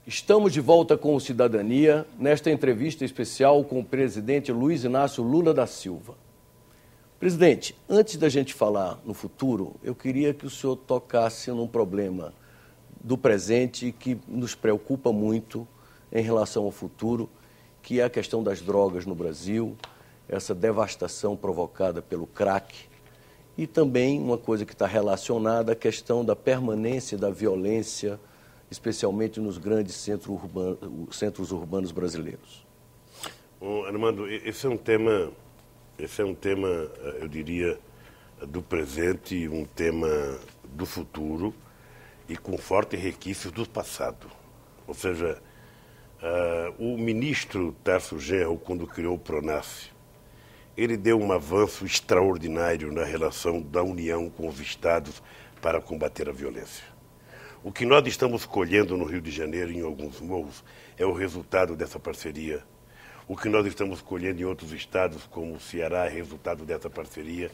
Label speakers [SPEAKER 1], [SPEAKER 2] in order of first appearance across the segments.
[SPEAKER 1] Estamos de volta com o Cidadania, nesta entrevista especial com o presidente Luiz Inácio Lula da Silva. Presidente, antes da gente falar no futuro, eu queria que o senhor tocasse num problema do presente que nos preocupa muito em relação ao futuro, que é a questão das drogas no Brasil, essa devastação provocada pelo crack, e também uma coisa que está relacionada à questão da permanência da violência, especialmente nos grandes centros urbanos brasileiros.
[SPEAKER 2] Bom, Armando, esse é um tema, eu diria, do presente e um tema do futuro e com fortes requisitos do passado. Ou seja, o ministro Tarso Genro, quando criou o Pronaf, ele deu um avanço extraordinário na relação da União com os estados para combater a violência. O que nós estamos colhendo no Rio de Janeiro, em alguns morros, é o resultado dessa parceria. O que nós estamos colhendo em outros estados, como o Ceará, é resultado dessa parceria,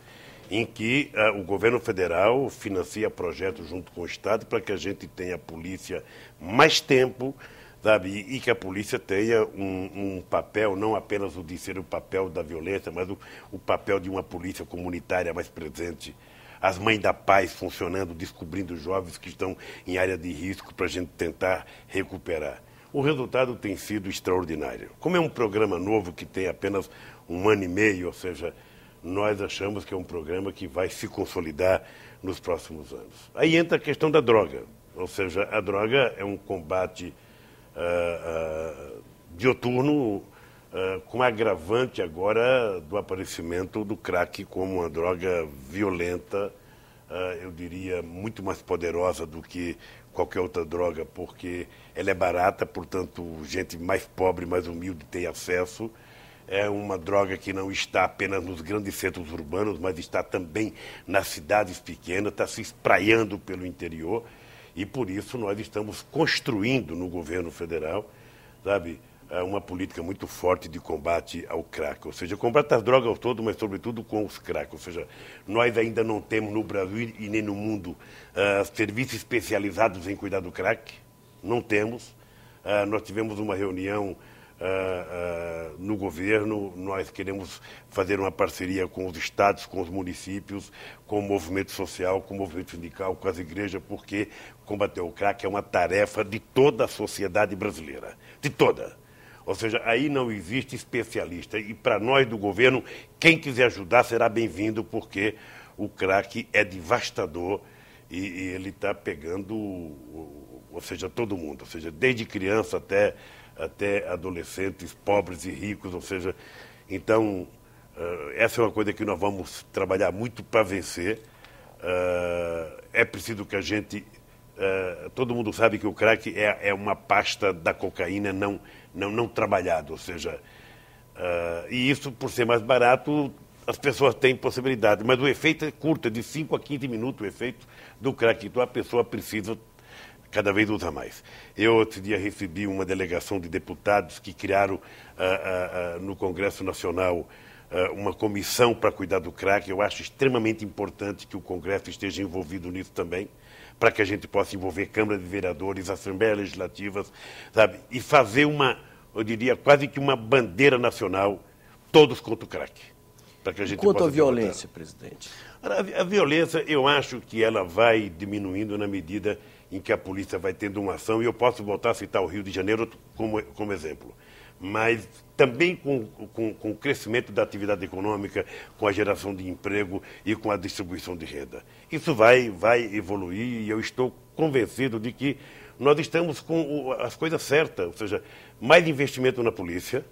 [SPEAKER 2] em que o governo federal financia projetos junto com o Estado para que a gente tenha a polícia mais tempo, sabe, e que a polícia tenha um papel, não apenas o de ser o papel da violência, mas o papel de uma polícia comunitária mais presente. As mães da paz funcionando, descobrindo jovens que estão em área de risco para a gente tentar recuperar. O resultado tem sido extraordinário. Como é um programa novo que tem apenas 1 ano e meio, ou seja, nós achamos que é um programa que vai se consolidar nos próximos anos. Aí entra a questão da droga, ou seja, a droga é um combate dioturno, com agravante agora do aparecimento do crack como uma droga violenta, eu diria, muito mais poderosa do que qualquer outra droga, porque ela é barata, portanto, gente mais pobre, mais humilde tem acesso. É uma droga que não está apenas nos grandes centros urbanos, mas está também nas cidades pequenas, está se espraiando pelo interior, e por isso nós estamos construindo no governo federal, sabe, uma política muito forte de combate ao crack, ou seja, combate às drogas todo, mas sobretudo com os crack. Ou seja, nós ainda não temos no Brasil e nem no mundo serviços especializados em cuidar do crack, não temos. Nós tivemos uma reunião no governo, nós queremos fazer uma parceria com os estados, com os municípios, com o movimento social, com o movimento sindical, com as igrejas, porque combater o crack é uma tarefa de toda a sociedade brasileira, de toda. Ou seja, aí não existe especialista. E para nós do governo, quem quiser ajudar será bem-vindo, porque o crack é devastador e ele está pegando, ou seja, todo mundo. Ou seja, desde criança até adolescentes, pobres e ricos. Ou seja, então, essa é uma coisa que nós vamos trabalhar muito para vencer. É preciso que a gente... todo mundo sabe que o crack é uma pasta da cocaína não trabalhado, ou seja, e isso, por ser mais barato, as pessoas têm possibilidade, mas o efeito é curto, é de 5 a 15 minutos o efeito do crack, então a pessoa precisa cada vez usar mais. Eu, outro dia, recebi uma delegação de deputados que criaram no Congresso Nacional uma comissão para cuidar do crack. Eu acho extremamente importante que o Congresso esteja envolvido nisso também, para que a gente possa envolver Câmara de Vereadores, Assembleias Legislativas, sabe? E fazer eu diria, quase que uma bandeira nacional, todos contra o crack. Para que a gente
[SPEAKER 1] Quanto
[SPEAKER 2] possa
[SPEAKER 1] à violência, presidente?
[SPEAKER 2] A violência, eu acho que ela vai diminuindo na medida em que a polícia vai tendo uma ação, e eu posso voltar a citar o Rio de Janeiro como exemplo. Mas também com o crescimento da atividade econômica, com a geração de emprego e com a distribuição de renda. Isso vai evoluir, e eu estou convencido de que nós estamos com as coisas certas, ou seja, mais investimento na polícia,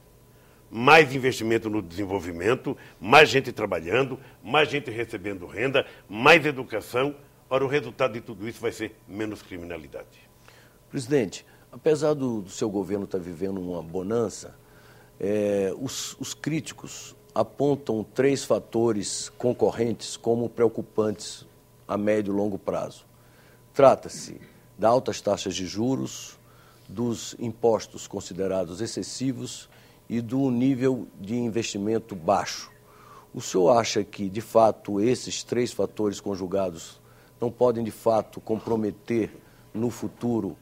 [SPEAKER 2] mais investimento no desenvolvimento, mais gente trabalhando, mais gente recebendo renda, mais educação. Ora, o resultado de tudo isso vai ser menos criminalidade.
[SPEAKER 1] Presidente, apesar do seu governo estar vivendo uma bonança, os críticos apontam 3 fatores concorrentes como preocupantes a médio e longo prazo. Trata-se das altas taxas de juros, dos impostos considerados excessivos e do nível de investimento baixo. O senhor acha que, de fato, esses 3 fatores conjugados não podem, de fato, comprometer no futuro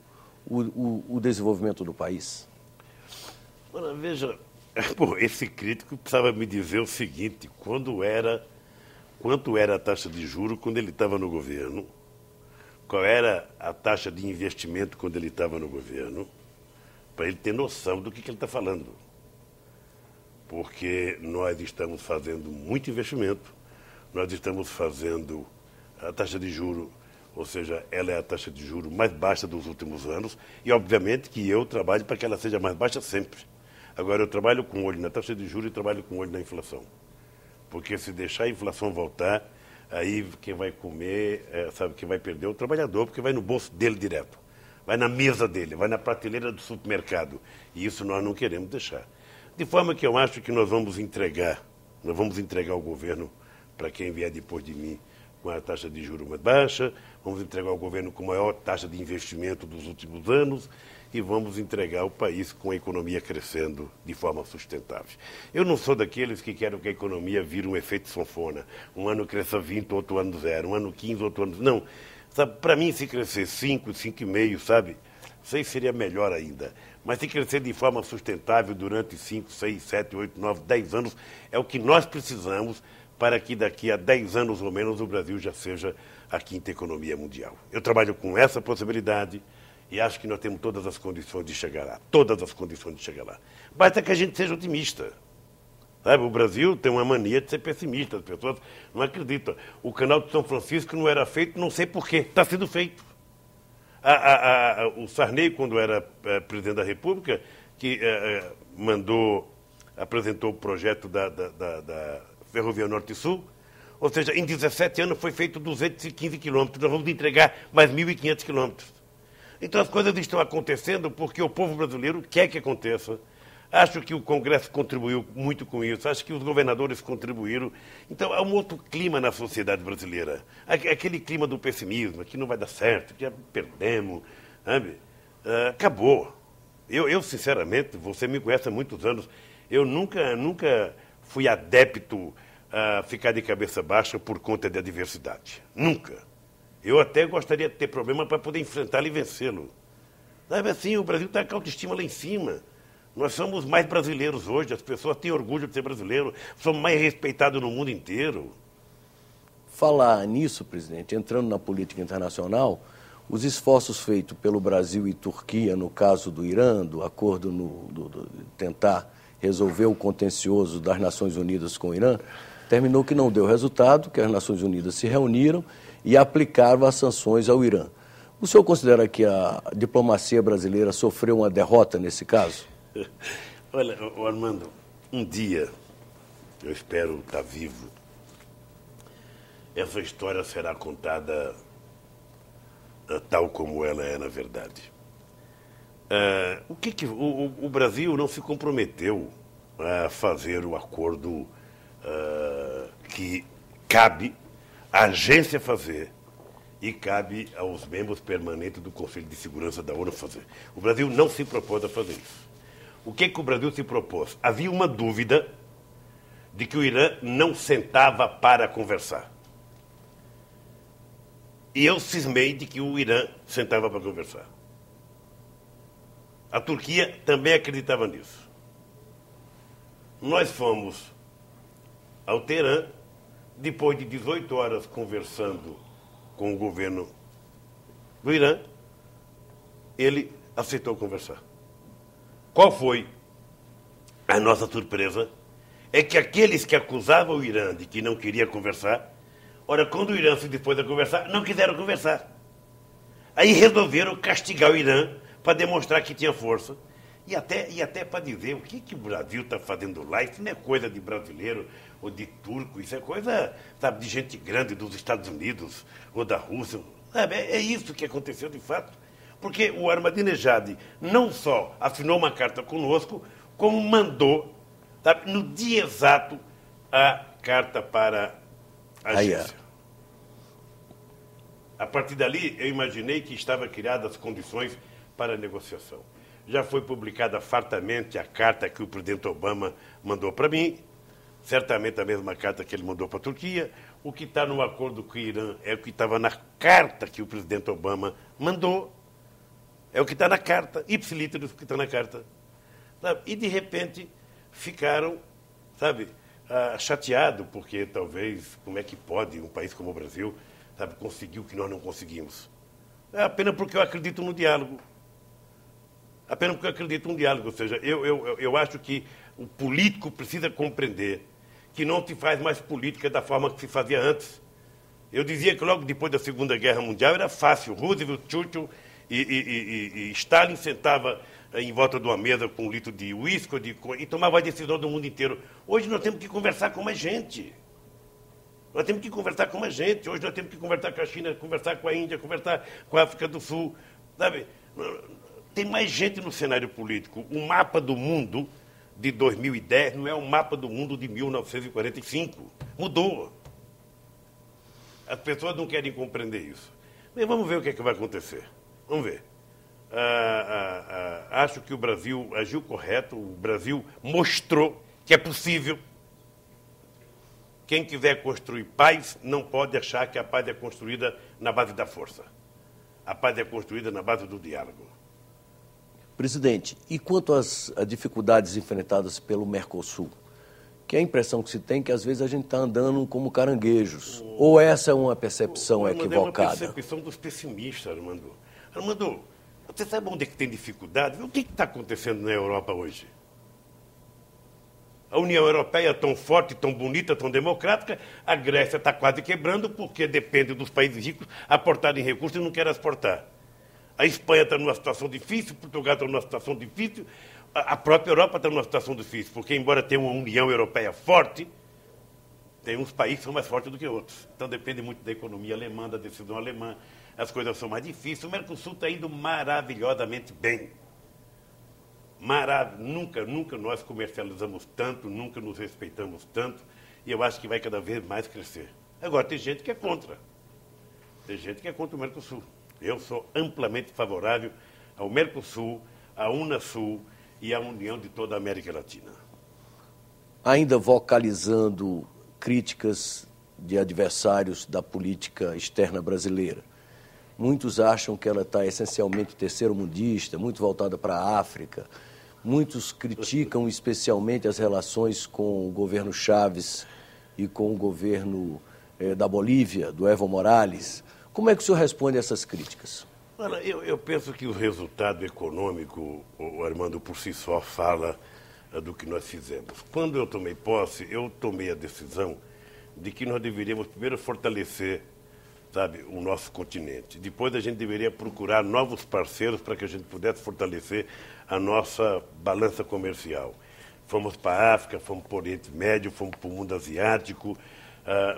[SPEAKER 1] o desenvolvimento do país?
[SPEAKER 2] Ora, veja, esse crítico precisava me dizer o seguinte: quanto era a taxa de juros quando ele estava no governo, qual era a taxa de investimento quando ele estava no governo, para ele ter noção do que ele está falando. Porque nós estamos fazendo muito investimento, nós estamos fazendo a taxa de juros, ou seja, ela é a taxa de juros mais baixa dos últimos anos, e obviamente que eu trabalho para que ela seja mais baixa sempre. Agora, eu trabalho com olho na taxa de juros e trabalho com olho na inflação. Porque se deixar a inflação voltar, aí quem vai comer, sabe, quem vai perder é o trabalhador, porque vai no bolso dele direto. Vai na mesa dele, vai na prateleira do supermercado. E isso nós não queremos deixar. De forma que eu acho que nós vamos entregar ao governo, para quem vier depois de mim, com a taxa de juros mais baixa, vamos entregar ao governo com a maior taxa de investimento dos últimos anos e vamos entregar o país com a economia crescendo de forma sustentável. Eu não sou daqueles que querem que a economia vire um efeito sanfona. Um ano cresça 20, outro ano 0, um ano 15, outro ano... Não. Para mim, se crescer 5, 5,5, sabe? 6 seria melhor ainda. Mas se crescer de forma sustentável durante 5, 6, 7, 8, 9, 10 anos, é o que nós precisamos para que daqui a 10 anos ou menos o Brasil já seja a quinta economia mundial. Eu trabalho com essa possibilidade e acho que nós temos todas as condições de chegar lá. Todas as condições de chegar lá. Basta que a gente seja otimista. Sabe, o Brasil tem uma mania de ser pessimista, as pessoas não acreditam. O canal de São Francisco não era feito, não sei porquê, está sendo feito. O Sarney, quando era presidente da República, que apresentou o projeto da Ferrovia Norte e Sul, ou seja, em 17 anos foi feito 215 quilômetros, nós vamos entregar mais 1.500 quilômetros. Então as coisas estão acontecendo porque o povo brasileiro quer que aconteça. Acho que o Congresso contribuiu muito com isso, acho que os governadores contribuíram. Então, há um outro clima na sociedade brasileira. Aquele clima do pessimismo, que não vai dar certo, que já perdemos, sabe? Acabou. Eu, sinceramente, você me conhece há muitos anos, eu nunca fui adepto a ficar de cabeça baixa por conta da adversidade. Nunca. Eu até gostaria de ter problema para poder enfrentá-lo e vencê-lo. Sabe assim, o Brasil está com a autoestima lá em cima. Nós somos mais brasileiros hoje, as pessoas têm orgulho de ser brasileiro, somos mais respeitados no mundo inteiro.
[SPEAKER 1] Falar nisso, presidente, entrando na política internacional, os esforços feitos pelo Brasil e Turquia, no caso do Irã, do acordo tentar resolver o contencioso das Nações Unidas com o Irã, terminou que não deu resultado, que as Nações Unidas se reuniram e aplicaram as sanções ao Irã. O senhor considera que a diplomacia brasileira sofreu uma derrota nesse caso?
[SPEAKER 2] Olha, Armando, um dia, eu espero estar vivo, essa história será contada tal como ela é na verdade. O Brasil não se comprometeu a fazer o acordo que cabe à agência fazer e cabe aos membros permanentes do Conselho de Segurança da ONU fazer. O Brasil não se propôs a fazer isso. O que o Brasil se propôs? Havia uma dúvida de que o Irã não sentava para conversar. E eu cismei de que o Irã sentava para conversar. A Turquia também acreditava nisso. Nós fomos ao Teherã, depois de 18 horas conversando com o governo do Irã, ele aceitou conversar. Qual foi a nossa surpresa? É que aqueles que acusavam o Irã de que não queria conversar, ora, quando o Irã se dispôs a conversar, não quiseram conversar. Aí resolveram castigar o Irã para demonstrar que tinha força. E até para dizer o que o Brasil está fazendo lá. Isso não é coisa de brasileiro ou de turco, isso é coisa, sabe, de gente grande dos Estados Unidos ou da Rússia. Sabe, é isso que aconteceu de fato. Porque o Ahmadinejad não só assinou uma carta conosco, como mandou, sabe, no dia exato, a carta para a agência. A partir dali, eu imaginei que estavam criadas as condições para a negociação. Já foi publicada fartamente a carta que o presidente Obama mandou para mim, certamente a mesma carta que ele mandou para a Turquia. O que está no acordo com o Irã é o que estava na carta que o presidente Obama mandou. É o que está na carta, ipsilíteros, o que está na carta. Sabe? E, de repente, ficaram, sabe, chateados, porque talvez, como é que pode um país como o Brasil, sabe, conseguir o que nós não conseguimos? É apenas porque eu acredito no diálogo. Apenas porque eu acredito no diálogo. Ou seja, eu acho que o político precisa compreender que não se faz mais política da forma que se fazia antes. Eu dizia que logo depois da Segunda Guerra Mundial era fácil. Roosevelt, Churchill e Stalin sentava em volta de uma mesa com um litro de uísque e tomava a decisão do mundo inteiro. Hoje nós temos que conversar com mais gente. Nós temos que conversar com mais gente. Hoje nós temos que conversar com a China, conversar com a Índia, conversar com a África do Sul. Sabe? Tem mais gente no cenário político. O mapa do mundo de 2010 não é o mapa do mundo de 1945. Mudou. As pessoas não querem compreender isso. Mas vamos ver o que é que vai acontecer. Vamos ver. Acho que o Brasil agiu correto. O Brasil mostrou que é possível. Quem quiser construir paz não pode achar que a paz é construída na base da força. A paz é construída na base do diálogo.
[SPEAKER 1] Presidente, e quanto às dificuldades enfrentadas pelo Mercosul? Que é a impressão que se tem que às vezes a gente está andando como caranguejos. Ou essa é uma percepção equivocada?
[SPEAKER 2] É uma percepção dos pessimistas, Armando. Armando, você sabe onde é que tem dificuldade? O que está acontecendo na Europa hoje? A União Europeia é tão forte, tão bonita, tão democrática, a Grécia está quase quebrando porque depende dos países ricos aportarem recursos e não quer exportar. A Espanha está numa situação difícil, Portugal está numa situação difícil, a própria Europa está numa situação difícil, porque embora tenha uma União Europeia forte, tem uns países que são mais fortes do que outros. Então depende muito da economia alemã, da decisão alemã, as coisas são mais difíceis. O Mercosul está indo maravilhosamente bem. Nunca nós comercializamos tanto, nunca nos respeitamos tanto, e eu acho que vai cada vez mais crescer. Agora, tem gente que é contra. Tem gente que é contra o Mercosul. Eu sou amplamente favorável ao Mercosul, à Unasul e à união de toda a América Latina.
[SPEAKER 1] Ainda vocalizando críticas de adversários da política externa brasileira. Muitos acham que ela está essencialmente terceiro-mundista, muito voltada para a África. Muitos criticam especialmente as relações com o governo Chávez e com o governo da Bolívia, do Evo Morales. Como é que o senhor responde a essas críticas?
[SPEAKER 2] Olha, eu penso que o resultado econômico, o Armando, por si só fala do que nós fizemos. Quando eu tomei posse, eu tomei a decisão de que nós deveríamos primeiro fortalecer, sabe, o nosso continente. Depois a gente deveria procurar novos parceiros para que a gente pudesse fortalecer a nossa balança comercial. Fomos para a África, fomos para o Oriente Médio, fomos para o mundo asiático.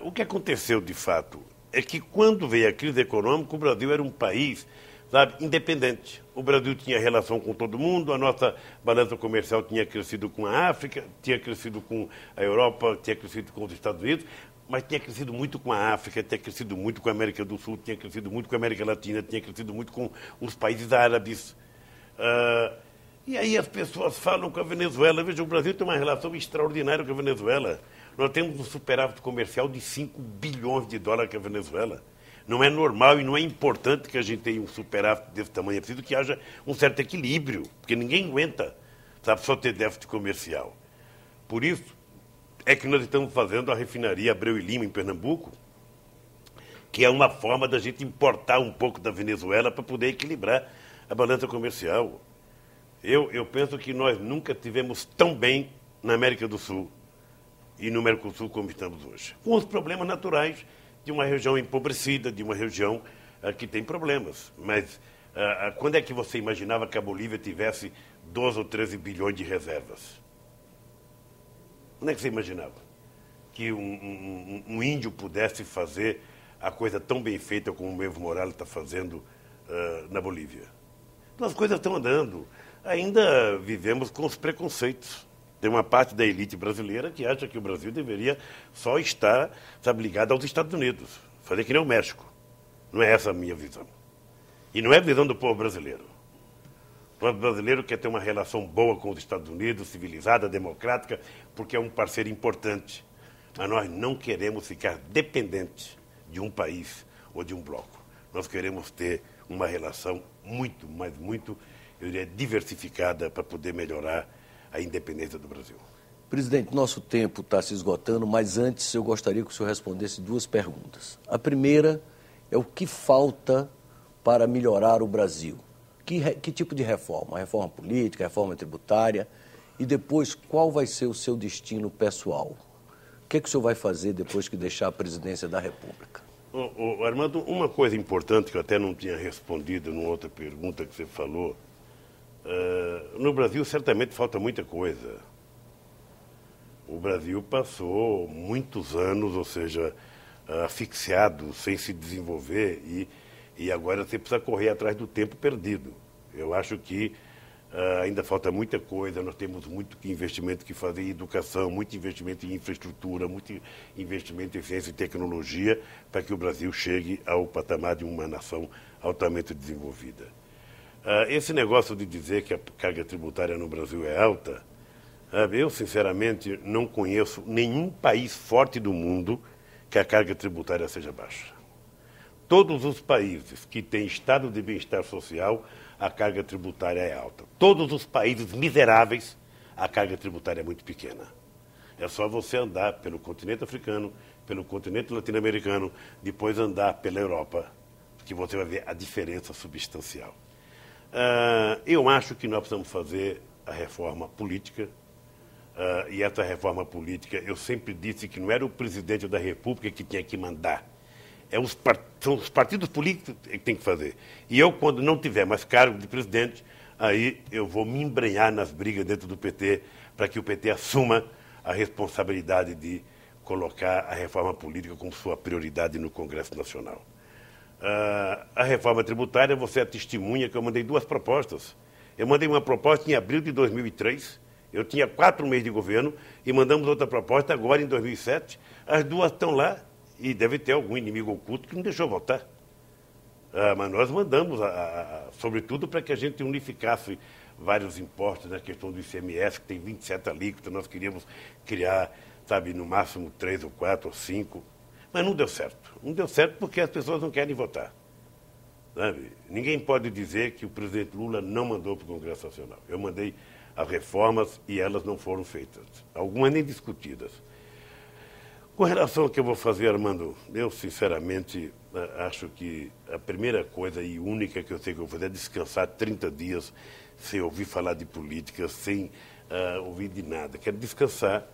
[SPEAKER 2] O que aconteceu, de fato, é que quando veio a crise econômica, o Brasil era um país, sabe, independente. O Brasil tinha relação com todo mundo, a nossa balança comercial tinha crescido com a África, tinha crescido com a Europa, tinha crescido com os Estados Unidos, mas tinha crescido muito com a África, tinha crescido muito com a América do Sul, tinha crescido muito com a América Latina, tinha crescido muito com os países árabes. E aí as pessoas falam com a Venezuela. Veja, o Brasil tem uma relação extraordinária com a Venezuela. Nós temos um superávit comercial de 5 bilhões de dólares com a Venezuela. Não é normal e não é importante que a gente tenha um superávit desse tamanho. É preciso que haja um certo equilíbrio, porque ninguém aguenta, sabe, só ter déficit comercial. Por isso é que nós estamos fazendo a refinaria Abreu e Lima, em Pernambuco, que é uma forma da gente importar um pouco da Venezuela para poder equilibrar a balança comercial. Eu penso que nós nunca tivemos tão bem na América do Sul e no Mercosul como estamos hoje. Com os problemas naturais de uma região empobrecida, de uma região que tem problemas. Mas quando é que você imaginava que a Bolívia tivesse 12 ou 13 bilhões de reservas? Quando é que você imaginava que um índio pudesse fazer a coisa tão bem feita como o Evo Morales está fazendo na Bolívia? Então as coisas estão andando. Ainda vivemos com os preconceitos. Tem uma parte da elite brasileira que acha que o Brasil deveria só estar, sabe, ligado aos Estados Unidos, fazer que nem o México. Não é essa a minha visão. E não é a visão do povo brasileiro. O povo brasileiro quer ter uma relação boa com os Estados Unidos, civilizada, democrática, porque é um parceiro importante. Mas nós não queremos ficar dependentes de um país ou de um bloco. Nós queremos ter uma relação muito, mas muito, eu diria, diversificada para poder melhorar a independência do Brasil.
[SPEAKER 1] Presidente, nosso tempo está se esgotando, mas antes eu gostaria que o senhor respondesse duas perguntas. A primeira é o que falta para melhorar o Brasil? Que tipo de reforma? Reforma política, reforma tributária? E depois, qual vai ser o seu destino pessoal? O que é que o senhor vai fazer depois que deixar a presidência da República?
[SPEAKER 2] Armando, uma coisa importante que eu até não tinha respondido numa outra pergunta que você falou, no Brasil certamente falta muita coisa. O Brasil passou muitos anos, ou seja, asfixiado, sem se desenvolver e agora você precisa correr atrás do tempo perdido. Eu acho que ainda falta muita coisa, nós temos muito investimento que fazer em educação, muito investimento em infraestrutura, muito investimento em ciência e tecnologia para que o Brasil chegue ao patamar de uma nação altamente desenvolvida. Esse negócio de dizer que a carga tributária no Brasil é alta, eu, sinceramente, não conheço nenhum país forte do mundo que a carga tributária seja baixa. Todos os países que têm estado de bem-estar social, a carga tributária é alta. Todos os países miseráveis, a carga tributária é muito pequena. É só você andar pelo continente africano, pelo continente latino-americano, depois andar pela Europa, que você vai ver a diferença substancial. Eu acho que nós precisamos fazer a reforma política, e essa reforma política, eu sempre disse que não era o presidente da República que tinha que mandar. São os partidos políticos que têm que fazer. E eu, quando não tiver mais cargo de presidente, aí eu vou me embrenhar nas brigas dentro do PT para que o PT assuma a responsabilidade de colocar a reforma política como sua prioridade no Congresso Nacional. A reforma tributária, você é testemunha que eu mandei duas propostas. Eu mandei uma proposta em abril de 2003, eu tinha 4 meses de governo, e mandamos outra proposta agora em 2007. As duas estão lá. E deve ter algum inimigo oculto que não deixou votar. Mas nós mandamos, sobretudo, para que a gente unificasse vários impostos, na questão do ICMS, que tem 27 alíquotas, nós queríamos criar, sabe, no máximo 3 ou 4 ou 5. Mas não deu certo. Não deu certo porque as pessoas não querem votar. Sabe? Ninguém pode dizer que o presidente Lula não mandou para o Congresso Nacional. Eu mandei as reformas e elas não foram feitas. Algumas nem discutidas. Com relação ao que eu vou fazer, Armando, eu sinceramente acho que a primeira coisa e única que eu sei que eu vou fazer é descansar 30 dias sem ouvir falar de política, sem ouvir de nada. Quero descansar,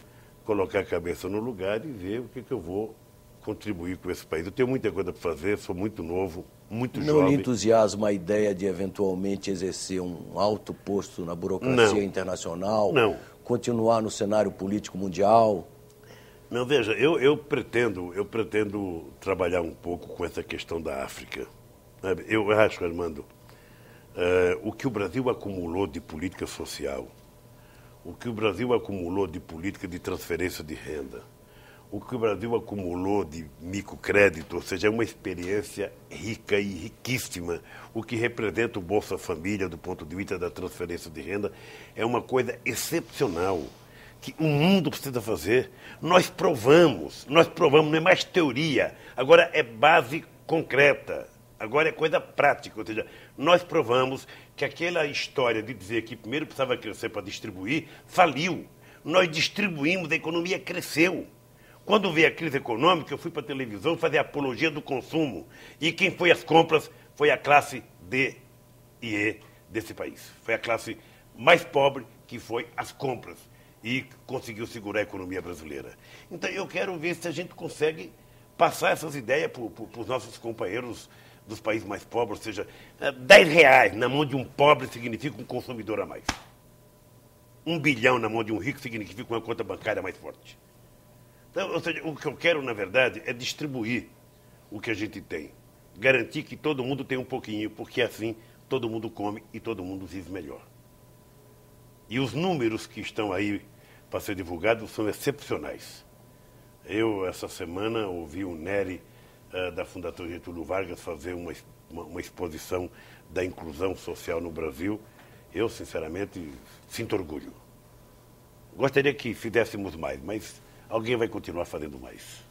[SPEAKER 2] colocar a cabeça no lugar e ver o que eu vou contribuir com esse país. Eu tenho muita coisa para fazer, sou muito novo, muito jovem.
[SPEAKER 1] Não lhe entusiasma a ideia de eventualmente exercer um alto posto na burocracia internacional?
[SPEAKER 2] Não.
[SPEAKER 1] Continuar no cenário político mundial?
[SPEAKER 2] Não, veja, eu pretendo trabalhar um pouco com essa questão da África. Eu acho, Armando, o que o Brasil acumulou de política social, o que o Brasil acumulou de política de transferência de renda, o que o Brasil acumulou de microcrédito, ou seja, é uma experiência rica e riquíssima. O que representa o Bolsa Família do ponto de vista da transferência de renda é uma coisa excepcional que o mundo precisa fazer. Nós provamos, não é mais teoria, agora é base concreta, agora é coisa prática. Ou seja, nós provamos que aquela história de dizer que primeiro precisava crescer para distribuir, faliu. Nós distribuímos, a economia cresceu. Quando veio a crise econômica, eu fui para a televisão fazer apologia do consumo. E quem foi às compras foi a classe D e E desse país. Foi a classe mais pobre que foi às compras e conseguiu segurar a economia brasileira. Então, eu quero ver se a gente consegue passar essas ideias para os nossos companheiros dos países mais pobres. Ou seja, R$10 na mão de um pobre significa um consumidor a mais. 1 bilhão na mão de um rico significa uma conta bancária mais forte. Então, ou seja, o que eu quero, na verdade, é distribuir o que a gente tem. Garantir que todo mundo tem um pouquinho, porque assim todo mundo come e todo mundo vive melhor. E os números que estão aí para ser divulgados são excepcionais. Eu, essa semana, ouvi o Nery, da Fundação Getúlio Vargas, fazer uma exposição da inclusão social no Brasil. Eu, sinceramente, sinto orgulho. Gostaria que fizéssemos mais, mas alguém vai continuar fazendo mais.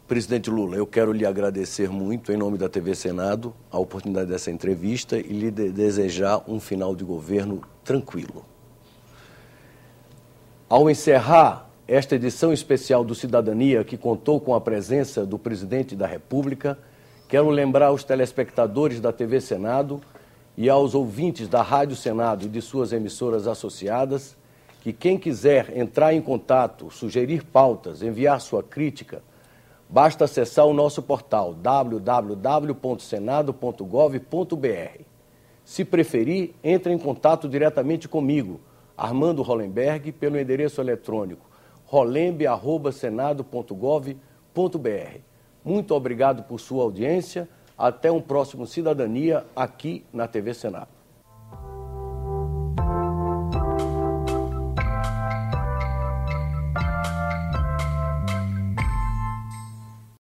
[SPEAKER 1] Presidente Lula, eu quero lhe agradecer muito, em nome da TV Senado, a oportunidade dessa entrevista e lhe desejar um final de governo tranquilo. Ao encerrar esta edição especial do Cidadania, que contou com a presença do Presidente da República, quero lembrar aos telespectadores da TV Senado e aos ouvintes da Rádio Senado e de suas emissoras associadas que quem quiser entrar em contato, sugerir pautas, enviar sua crítica, basta acessar o nosso portal www.senado.gov.br. Se preferir, entre em contato diretamente comigo, Armando Hollenberg, pelo endereço eletrônico rolembe@senado.gov.br. Muito obrigado por sua audiência. Até um próximo Cidadania aqui na TV Senado.